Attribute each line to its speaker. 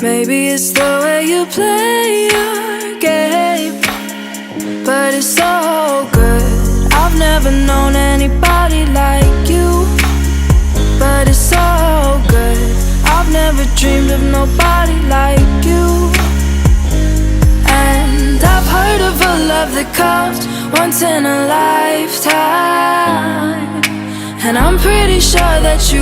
Speaker 1: Maybe it's the way you play your game, but it's so good. I've never known anybody like you, but it's so good. I've never dreamed of nobody like you. And I've heard of a love that comes once in a lifetime, and I'm pretty sure that